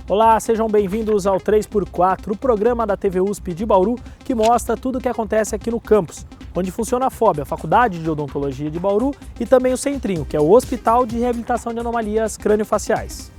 Olá, sejam bem-vindos ao 3x4, o programa da TV USP de Bauru que mostra tudo o que acontece aqui no campus, onde funciona a FOB, a Faculdade de Odontologia de Bauru, e também o Centrinho, que é o Hospital de Reabilitação de Anomalias Crâniofaciais.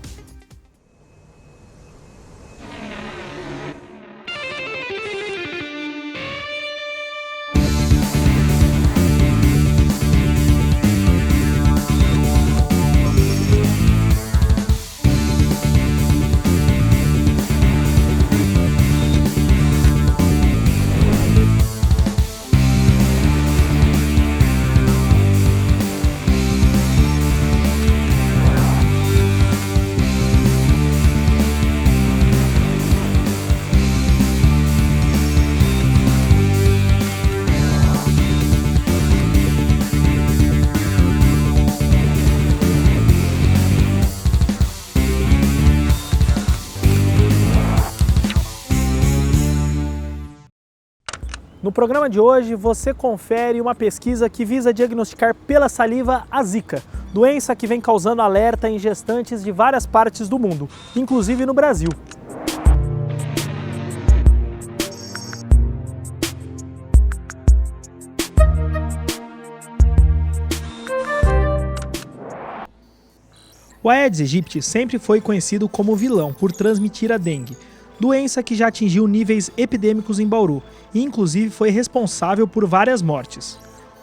No programa de hoje, você confere uma pesquisa que visa diagnosticar pela saliva a Zika, doença que vem causando alerta em gestantes de várias partes do mundo, inclusive no Brasil. O Aedes aegypti sempre foi conhecido como vilão por transmitir a dengue, doença que já atingiu níveis epidêmicos em Bauru e inclusive foi responsável por várias mortes.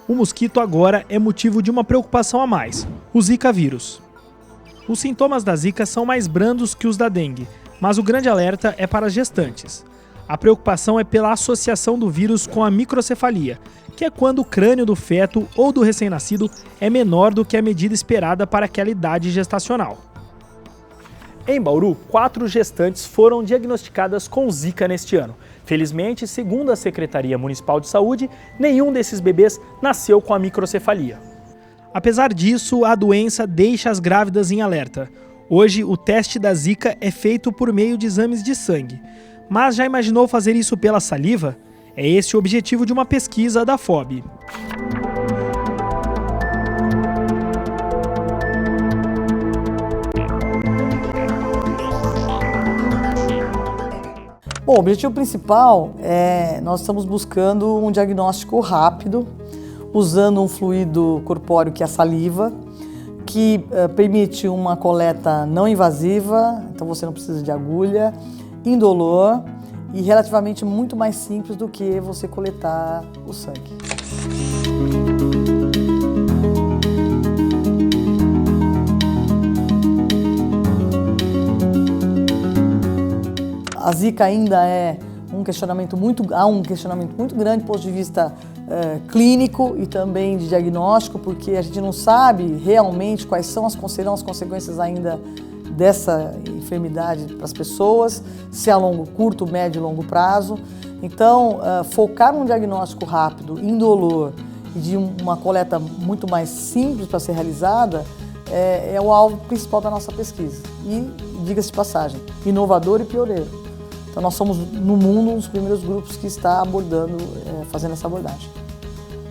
O mosquito agora é motivo de uma preocupação a mais, o Zika vírus. Os sintomas da Zika são mais brandos que os da dengue, mas o grande alerta é para as gestantes. A preocupação é pela associação do vírus com a microcefalia, que é quando o crânio do feto ou do recém-nascido é menor do que a medida esperada para aquela idade gestacional. Em Bauru, 4 gestantes foram diagnosticadas com Zika neste ano. Felizmente, segundo a Secretaria Municipal de Saúde, nenhum desses bebês nasceu com a microcefalia. Apesar disso, a doença deixa as grávidas em alerta. Hoje, o teste da Zika é feito por meio de exames de sangue. Mas já imaginou fazer isso pela saliva? É esse o objetivo de uma pesquisa da FOB. Bom, o objetivo principal é nós estamos buscando um diagnóstico rápido, usando um fluido corpóreo que é a saliva, que permite uma coleta não invasiva, então você não precisa de agulha, indolor e relativamente muito mais simples do que você coletar o sangue. A Zika ainda é um questionamento muito grande do ponto de vista clínico e também de diagnóstico, porque a gente não sabe realmente quais serão as consequências ainda dessa enfermidade para as pessoas, se a curto, médio e longo prazo. Então, focar num diagnóstico rápido, indolor e de uma coleta muito mais simples para ser realizada é o alvo principal da nossa pesquisa. E, diga-se de passagem, inovador e pioneiro. Então nós somos, no mundo, um dos primeiros grupos que está fazendo essa abordagem.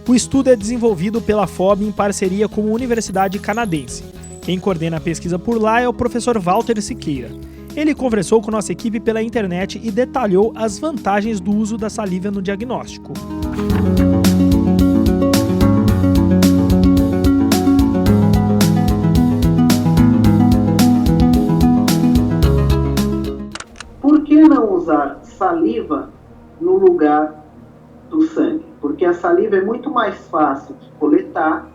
O estudo é desenvolvido pela FOB em parceria com a Universidade Canadense. Quem coordena a pesquisa por lá é o professor Walter Siqueira. Ele conversou com nossa equipe pela internet e detalhou as vantagens do uso da saliva no diagnóstico. Por que não usar saliva no lugar do sangue? Porque a saliva é muito mais fácil de coletar,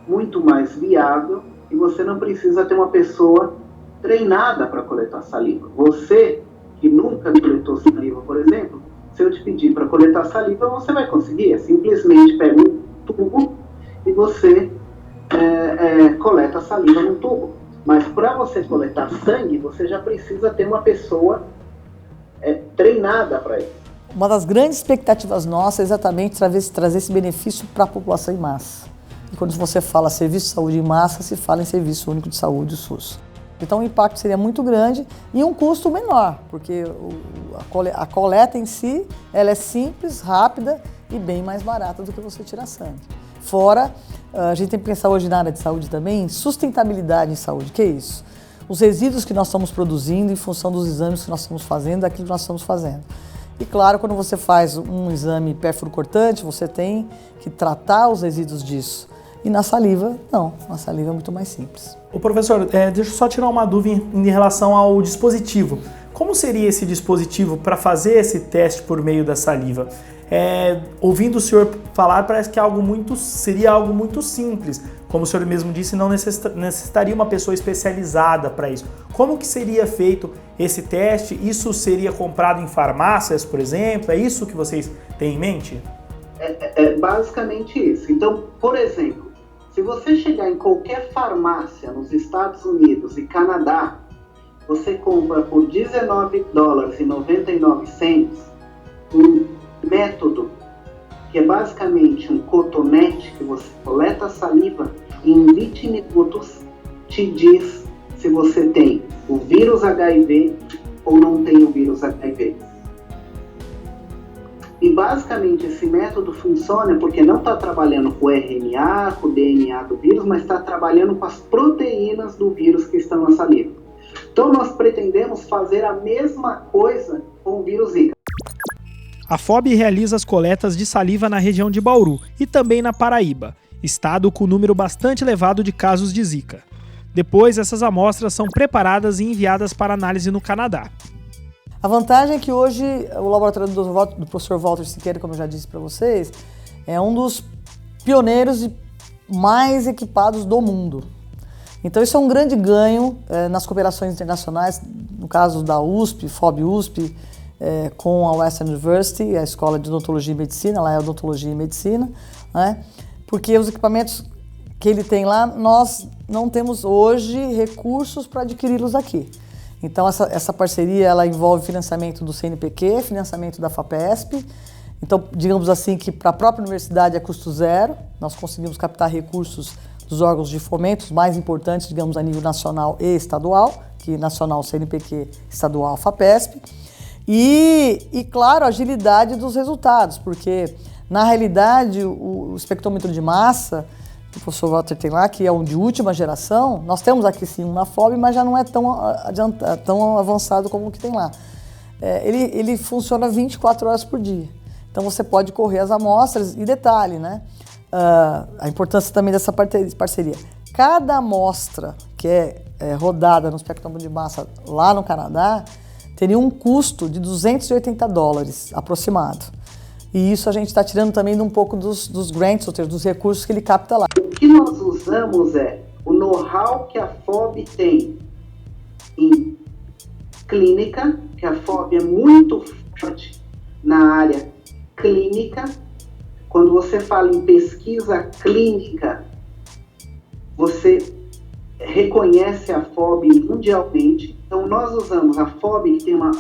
muito mais viável, e você não precisa ter uma pessoa treinada para coletar saliva. Você, que nunca coletou saliva, por exemplo, se eu te pedir para coletar saliva, você vai conseguir. É simplesmente pega um tubo e você coleta a saliva no tubo. Mas para você coletar sangue, você já precisa ter uma pessoa treinada para isso. Uma das grandes expectativas nossas é exatamente trazer esse benefício para a população em massa. E quando você fala serviço de saúde em massa, se fala em Serviço Único de Saúde, o SUS. Então o impacto seria muito grande e um custo menor, porque a coleta em si, ela é simples, rápida e bem mais barata do que você tirar sangue. Fora, a gente tem que pensar hoje na área de saúde também em sustentabilidade em saúde. O que é isso? Os resíduos que nós estamos produzindo em função dos exames que nós estamos fazendo, daquilo que nós estamos fazendo. E claro, quando você faz um exame perfluorocortante, você tem que tratar os resíduos disso. E na saliva, não. Na saliva é muito mais simples. Ô professor, deixa eu só tirar uma dúvida em relação ao dispositivo. Como seria esse dispositivo para fazer esse teste por meio da saliva? Ouvindo o senhor falar, parece que seria algo muito simples. Como o senhor mesmo disse, não necessitaria uma pessoa especializada para isso. Como que seria feito esse teste? Isso seria comprado em farmácias, por exemplo? É isso que vocês têm em mente? É basicamente isso. Então, por exemplo, se você chegar em qualquer farmácia nos Estados Unidos e Canadá, você compra por $19,99 um método que é basicamente um cotonete que você coleta a saliva e em 20 minutos te diz se você tem o vírus HIV ou não tem o vírus HIV. E basicamente esse método funciona porque não está trabalhando com o RNA, com o DNA do vírus, mas está trabalhando com as proteínas do vírus que estão na saliva. Então nós pretendemos fazer a mesma coisa com o vírus Zika. A FOB realiza as coletas de saliva na região de Bauru e também na Paraíba, estado com número bastante elevado de casos de Zika. Depois, essas amostras são preparadas e enviadas para análise no Canadá. A vantagem é que hoje o laboratório do professor Walter Siqueira, como eu já disse para vocês, é um dos pioneiros e mais equipados do mundo. Então isso é um grande ganho nas cooperações internacionais, no caso da USP, FOB-USP, com a Western University, a Escola de Odontologia e Medicina, lá é Odontologia e Medicina, né? Porque os equipamentos que ele tem lá, nós não temos hoje recursos para adquiri-los aqui. Então essa parceria ela envolve financiamento do CNPq, financiamento da FAPESP. Então, digamos assim que para a própria universidade é custo zero, nós conseguimos captar recursos dos órgãos de fomento, os mais importantes, digamos, a nível nacional e estadual, que nacional CNPq, estadual FAPESP. E claro, a agilidade dos resultados, porque na realidade o espectrômetro de massa que o professor Walter tem lá, que é um de última geração, nós temos aqui sim um na FOB, mas já não é tão avançado como o que tem lá. Ele funciona 24 horas por dia, então você pode correr as amostras e detalhe, né? A importância também dessa parceria. Cada amostra que é rodada no espectrômetro de massa lá no Canadá teria um custo de $280 aproximado. E isso a gente está tirando também de um pouco dos grants, ou seja, dos recursos que ele capta lá. O que nós usamos é o know-how que a FOB tem em clínica, que a FOB é muito forte na área clínica. Quando você fala em pesquisa clínica, você reconhece a FOB mundialmente. Então, nós usamos a FOB, que tem uma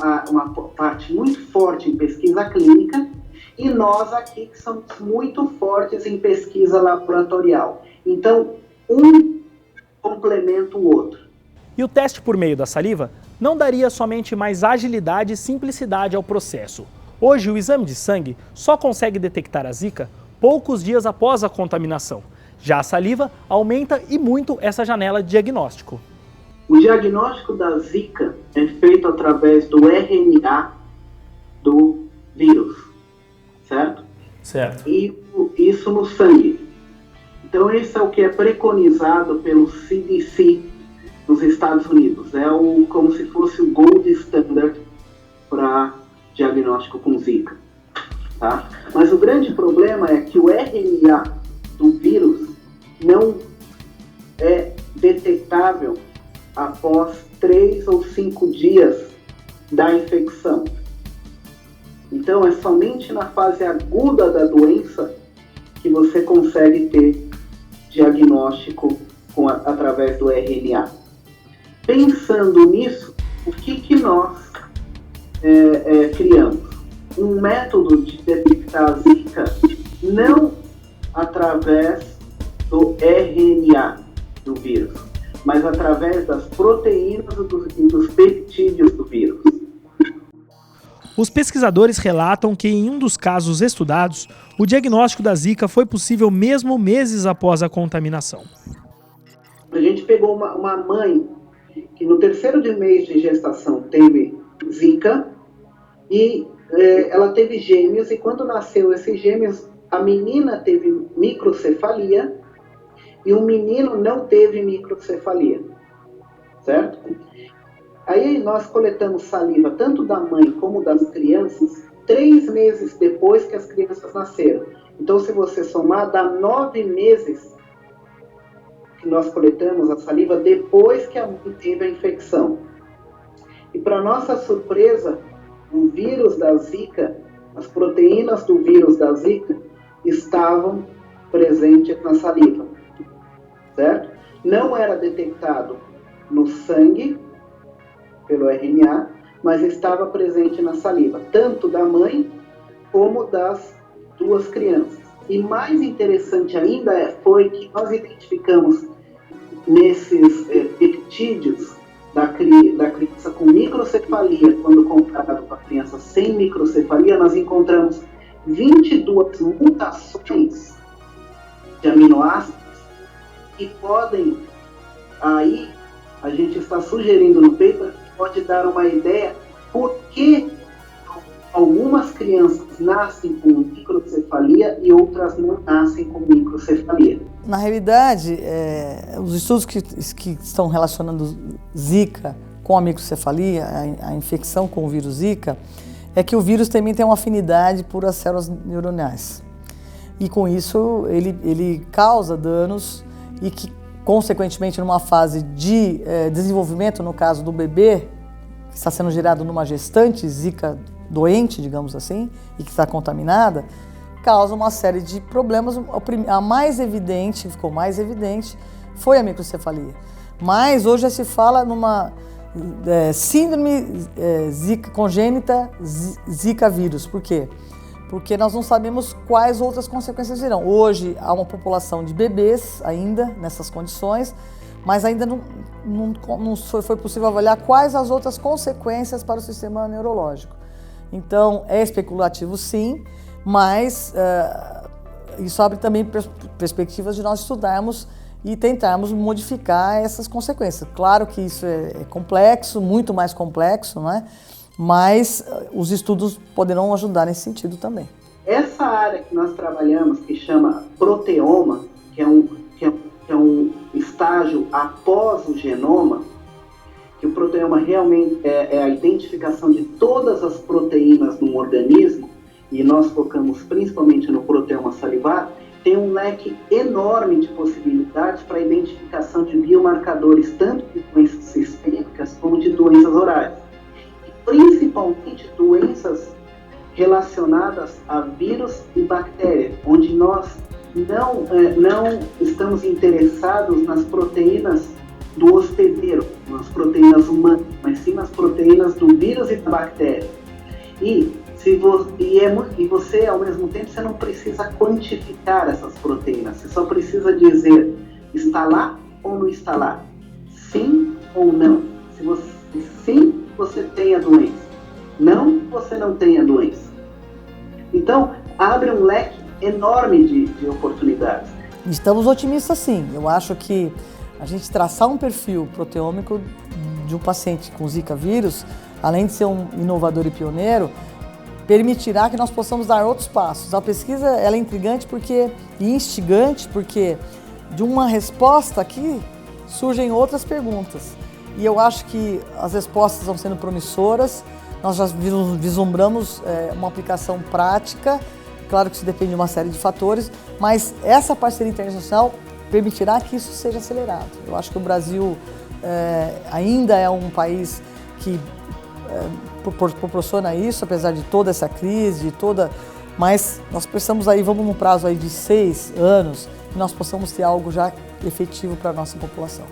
parte muito forte em pesquisa clínica, e nós aqui que somos muito fortes em pesquisa laboratorial. Então, um complementa o outro. E o teste por meio da saliva não daria somente mais agilidade e simplicidade ao processo. Hoje, o exame de sangue só consegue detectar a Zika poucos dias após a contaminação. Já a saliva aumenta e muito essa janela de diagnóstico. O diagnóstico da Zika é feito através do RNA do vírus, certo? Certo. E isso no sangue. Então esse é o que é preconizado pelo CDC nos Estados Unidos. É como se fosse o gold standard para diagnóstico com Zika. Tá? Mas o grande problema é que o RNA do vírus não é detectável após 3 ou 5 dias da infecção. Então é somente na fase aguda da doença que você consegue ter diagnóstico através do RNA. Pensando nisso, o que nós criamos? Um método de detectar a Zika não através do RNA do vírus, mas através das proteínas e dos peptídeos do vírus. Os pesquisadores relatam que em um dos casos estudados, o diagnóstico da Zika foi possível mesmo meses após a contaminação. A gente pegou uma mãe que no terceiro mês de gestação teve Zika e ela teve gêmeos, e quando nasceu esses gêmeos, a menina teve microcefalia e o menino não teve microcefalia, certo? Aí nós coletamos saliva tanto da mãe como das crianças 3 meses depois que as crianças nasceram. Então, se você somar, dá 9 meses que nós coletamos a saliva depois que a mãe teve a infecção. E para nossa surpresa, o vírus da Zika, as proteínas do vírus da Zika estavam presentes na saliva, certo? Não era detectado no sangue pelo RNA, mas estava presente na saliva, tanto da mãe como das 2 crianças. E mais interessante ainda foi que nós identificamos nesses peptídeos da criança com microcefalia, quando comparado com a criança sem microcefalia, nós encontramos 22 mutações de aminoácidos que podem, aí a gente está sugerindo no paper, pode dar uma ideia por que algumas crianças nascem com microcefalia e outras não nascem com microcefalia. Na realidade, os estudos que estão relacionando Zika com a microcefalia, a infecção com o vírus Zika, é que o vírus também tem uma afinidade por as células neuronais. E com isso ele causa danos e que, consequentemente, numa fase de desenvolvimento, no caso do bebê, que está sendo gerado numa gestante Zika doente, digamos assim, e que está contaminada, causa uma série de problemas. A mais evidente, ficou mais evidente, foi a microcefalia. Mas hoje já se fala numa síndrome Zika congênita Zika vírus. Por quê? Porque nós não sabemos quais outras consequências virão. Hoje há uma população de bebês ainda nessas condições, mas ainda não foi possível avaliar quais as outras consequências para o sistema neurológico. Então, é especulativo sim, mas isso abre também perspectivas de nós estudarmos e tentarmos modificar essas consequências. Claro que isso é complexo, muito mais complexo, né? Mas os estudos poderão ajudar nesse sentido também. Essa área que nós trabalhamos, que chama proteoma, que é um estágio após o genoma, que o proteoma realmente é a identificação de todas as proteínas no organismo, e nós focamos principalmente no proteoma salivar, tem um leque enorme de possibilidades para a identificação de biomarcadores, tanto de doenças sistêmicas como de doenças orais. E principalmente doenças relacionadas a vírus e bactérias, onde nós não estamos interessados nas proteínas do hospedeiro, nas proteínas humanas, mas sim nas proteínas do vírus e da bactéria. E você, ao mesmo tempo, você não precisa quantificar essas proteínas, você só precisa dizer, está lá ou não está lá? Sim ou não? Se você, sim, você tem a doença. Não, você não tem a doença. Então, abre um leque enorme de oportunidades. Estamos otimistas sim. Eu acho que a gente traçar um perfil proteômico de um paciente com Zika vírus, além de ser um inovador e pioneiro, permitirá que nós possamos dar outros passos. A pesquisa ela é intrigante e instigante porque de uma resposta aqui surgem outras perguntas. E eu acho que as respostas estão sendo promissoras, nós já vislumbramos uma aplicação prática, claro que isso depende de uma série de fatores, mas essa parceria internacional permitirá que isso seja acelerado. Eu acho que o Brasil ainda é um país que proporciona isso, apesar de toda essa crise, mas nós precisamos vamos num prazo de 6 anos, que nós possamos ter algo já efetivo para a nossa população.